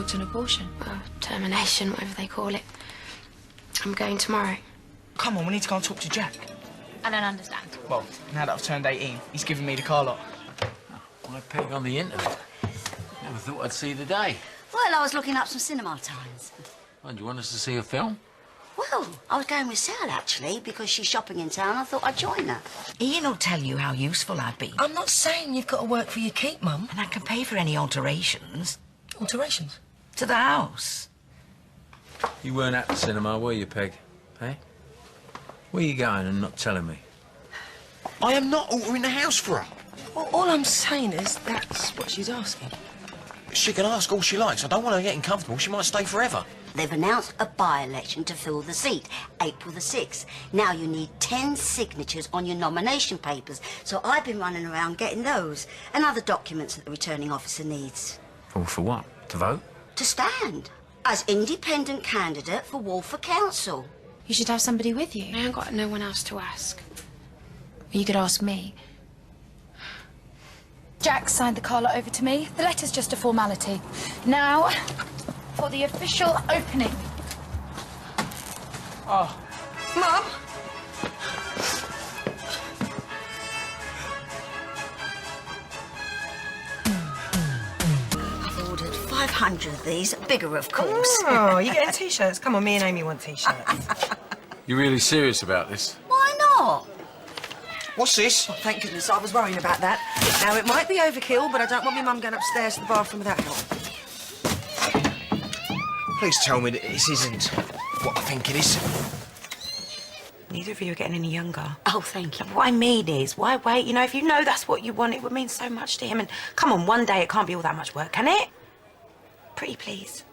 booked an abortion. Well, termination, whatever they call it. I'm going tomorrow. Come on, we need to go and talk to Jack. I don't understand. Well, now that I've turned 18, he's giving me the car lot. Why peg on the internet? Never thought I'd see the day. Well, I was looking up some cinema times. Why, do you want us to see a film? Well, I was going with Sal, actually, because she's shopping in town. I thought I'd join her. Ian'll tell you how useful I've been. I'm not saying you've got to work for your keep, Mum. And I can pay for any alterations. Alterations? To the house. You weren't at the cinema, were you, Peg? Hey? Where you going and not telling me? I am not altering the house for her. All I'm saying is that's what she's asking. She can ask all she likes. I don't want her getting comfortable. She might stay forever. They've announced a by-election to fill the seat, April the 6th. Now you need 10 signatures on your nomination papers, so I've been running around getting those and other documents that the returning officer needs. All for what? To vote? To stand as independent candidate for Walford Council. You should have somebody with you. I ain't got no one else to ask. You could ask me. Jack signed the car lot over to me. The letter's just a formality. Now, for the official opening. Oh. Mum? I've ordered 500 of these, bigger of course. Oh, you're getting T-shirts? Come on, me and Amy want T-shirts. You really serious about this? Why not? What's this? Oh, thank goodness, I was worrying about that. Now, it might be overkill, but I don't want my mum going upstairs to the bathroom without help. Please tell me that this isn't what I think it is. Neither of you are getting any younger. Oh, thank you. What I mean is, why wait? You know, if you know that's what you want, it would mean so much to him. And come on, one day it can't be all that much work, can it? Pretty please.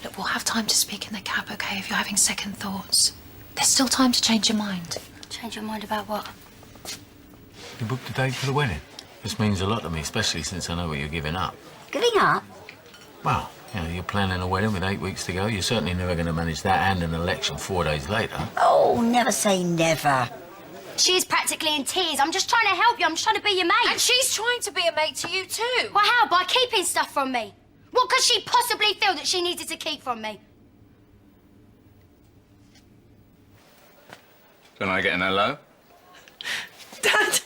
Look, we'll have time to speak in the cab, OK, if you're having second thoughts. There's still time to change your mind. Change your mind about what? You booked a date for the wedding? This means a lot to me, especially since I know what you're giving up. Giving up? Well, you know, you're planning a wedding with 8 weeks to go. You're certainly never going to manage that and an election 4 days later. Oh, never say never. She's practically in tears. I'm just trying to help you. I'm just trying to be your mate. And she's trying to be a mate to you, too. Well, how? By keeping stuff from me? What could she possibly feel that she needed to keep from me? Can I get an hello? Dad!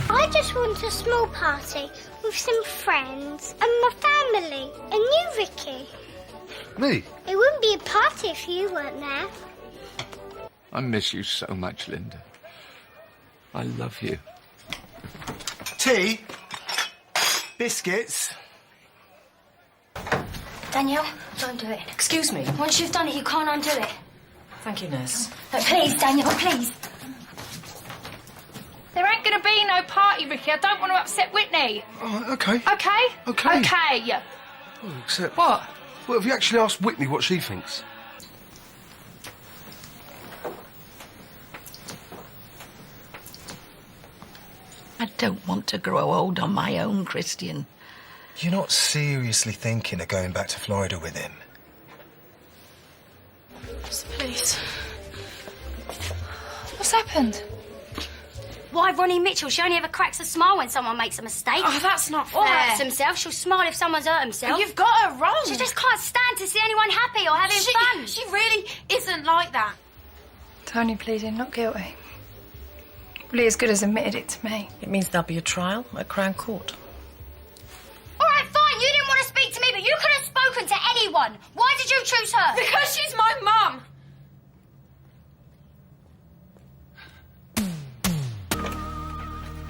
I just want a small party with some friends and my family. And you, Ricky. Me? It wouldn't be a party if you weren't there. I miss you so much, Linda. I love you. Tea? Biscuits? Danielle, don't do it. Excuse me. Once you've done it, you can't undo it. Thank you, nurse. No, please, Danielle, please. There ain't going to be no party, Ricky. I don't want to upset Whitney. Oh, OK. OK? OK. OK. Oh, except... What? Well, have you actually asked Whitney what she thinks? I don't want to grow old on my own, Christian. You're not seriously thinking of going back to Florida with him? Please. What's happened? Why, Ronnie Mitchell? She only ever cracks a smile when someone makes a mistake. Oh, that's not fair. Or hurts himself. She'll smile if someone's hurt himself. You've got her wrong. She just can't stand to see anyone happy or having fun. She really isn't like that. Tony pleading not guilty. Lee as good as admitted it to me. It means there'll be a trial at Crown Court. All right, fine. You didn't want to speak to me, but you could have spoken to anyone. Why did you choose her? Because she's my mum.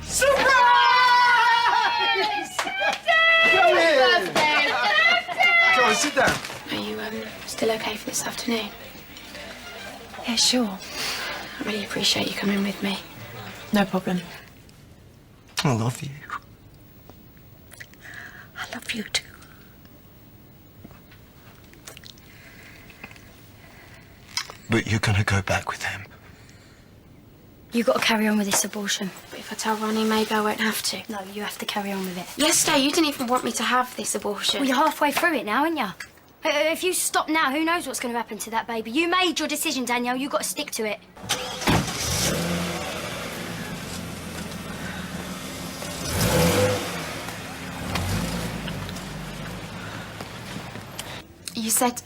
Surprise! Come here! Come on, sit down. Are you still OK for this afternoon? Yeah, sure. I really appreciate you coming with me. No problem. I love you. I love you too. But you're gonna go back with him. You've got to carry on with this abortion. But if I tell Ronnie, maybe I won't have to. No, you have to carry on with it. Yesterday, you didn't even want me to have this abortion. Well, you're halfway through it now, aren't you? If you stop now, who knows what's going to happen to that baby? You made your decision, Danielle. You've got to stick to it. You said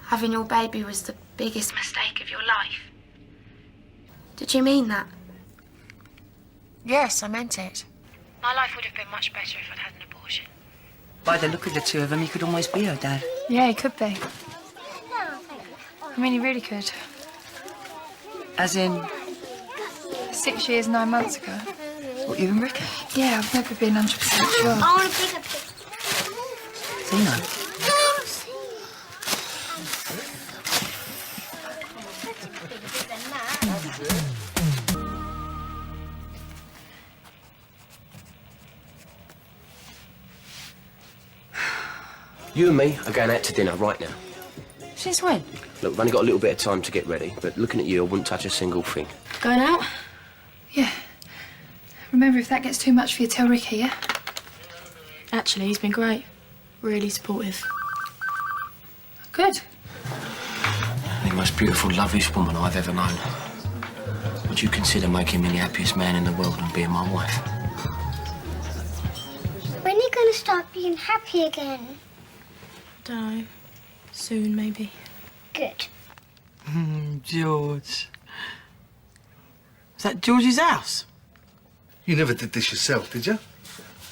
having your baby was the biggest mistake of your life. Did you mean that? Yes, I meant it. My life would have been much better if I'd had an abortion. By the look of the two of them, he could almost be her dad. Yeah, he could be. I mean, he really could. As in, 6 years, 9 months ago. what, you and Ricky? Yeah, I've never been 100% sure. I want to pick a picture. Tina. You and me are going out to dinner right now. Since when? Look, we've only got a little bit of time to get ready, but looking at you, I wouldn't touch a single thing. Going out? Yeah. Remember, if that gets too much for you, tell Ricky, yeah? Actually, he's been great. Really supportive. Good. The most beautiful, loveliest woman I've ever known. Would you consider making me the happiest man in the world and being my wife? When are you going to start being happy again? Don't know. Soon, maybe. Good. George. Is that George's house? You never did this yourself, did you?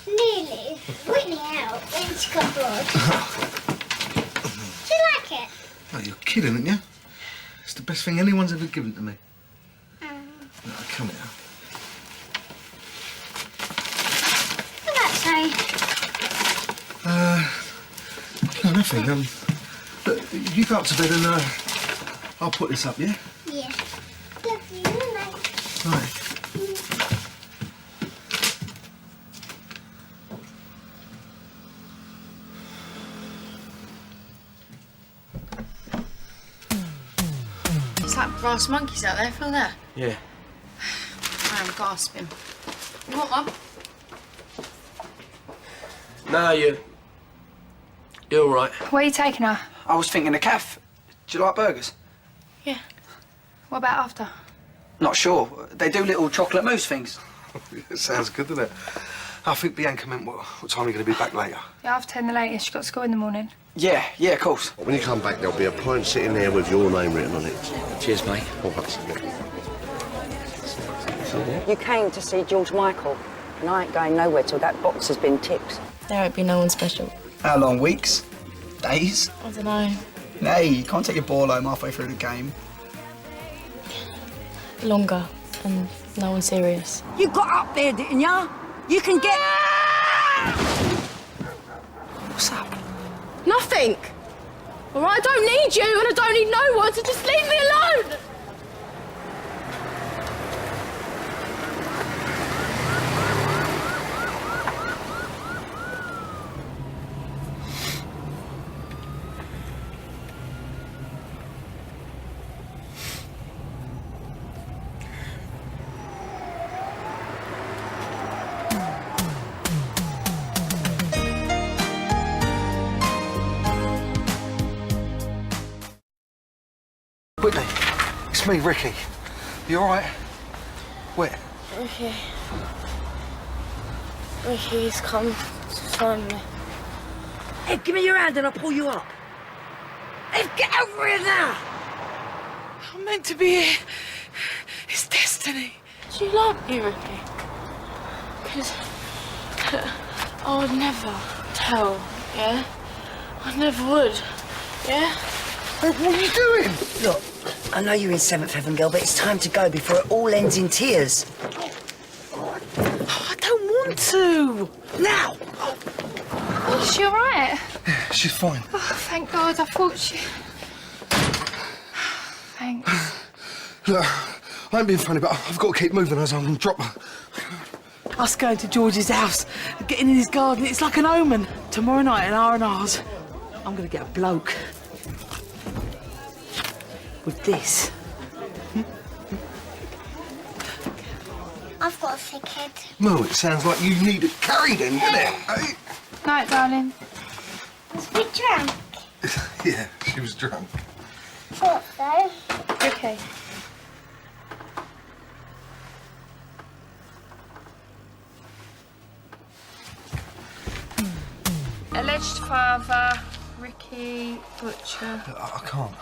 Nearly. Whitney out when she got bored. Do you like it? Oh, you're kidding, aren't you? It's the best thing anyone's ever given to me. No, come here. What's that say? No, nothing. Look, you go up to bed and I'll put this up, yeah? Yeah. Love you, night. Right. It's like brass monkeys out there, feel that? Yeah. I am gasping. You want one? No, you're all right. Where are you taking her? I was thinking a cafe. Do you like burgers? Yeah. What about after? Not sure. They do little chocolate mousse things. It sounds good, doesn't it? I think Bianca meant what time are you going to be back later? Yeah, after 10 the latest. She's got school in the morning. Yeah, of course. When you come back, there'll be a pint sitting there with your name written on it. Cheers, mate. All right. You came to see George Michael, and I ain't going nowhere till that box has been tipped. There won't be no one special. How long? Weeks? Days? I don't know. Hey, you can't take your ball home halfway through the game. Longer and no one serious. You got up there, didn't ya? You can get... What's up? Nothing. All right, I don't need you and I don't need no one, so just leave me alone. Whitney, it's me, Ricky. You all right? Where? Ricky's come to find me. Ed, give me your hand and I'll pull you up. Ed, get over here now! I'm meant to be here. It's destiny. Do you like me, Ricky? Because I would never tell, yeah? I never would, yeah? What are you doing? Look, I know you're in seventh heaven, girl, but it's time to go before it all ends in tears. Oh, I don't want to. Now! Is she all right? Yeah, she's fine. Oh, thank God. I thought she... Thanks. Look, I ain't being funny, but I've got to keep moving as I'm going to drop her. Us going to George's house, getting in his garden, it's like an omen. Tomorrow night at R&R's, I'm going to get a bloke. With this. naughty kid. Well, it sounds like you need it carried in, doesn't it? Eh? Night, darling. Was we drunk? Yeah, she was drunk. Thought so. Okay. Alleged father, Ricky Butcher. I can't.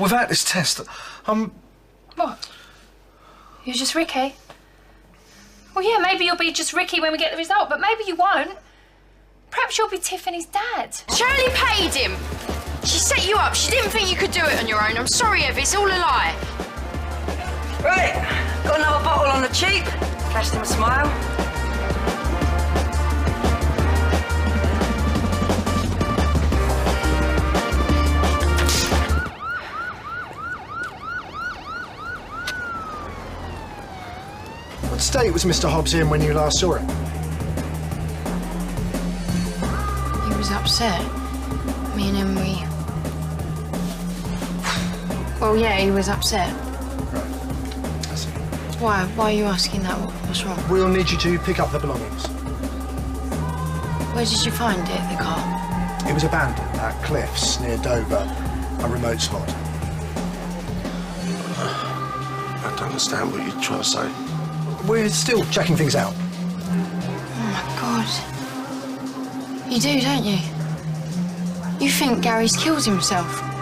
Without this test, What? You're just Ricky? Well, yeah, maybe you'll be just Ricky when we get the result, but maybe you won't. Perhaps you'll be Tiffany's dad. Shirley paid him. She set you up. She didn't think you could do it on your own. I'm sorry, Ev. It's all a lie. Right, got another bottle on the cheap. Flashed him a smile. What state was Mr. Hobbs in when you last saw him? He was upset. Me and him, Well, yeah, he was upset. Right. I see. Why? Why are you asking that? What's wrong? We'll need you to pick up the belongings. Where did you find it, the car? It was abandoned at Cliffs near Dover, a remote spot. I don't understand what you're trying to say. We're still checking things out. Oh, my God. You do, don't you? You think Gary's killed himself?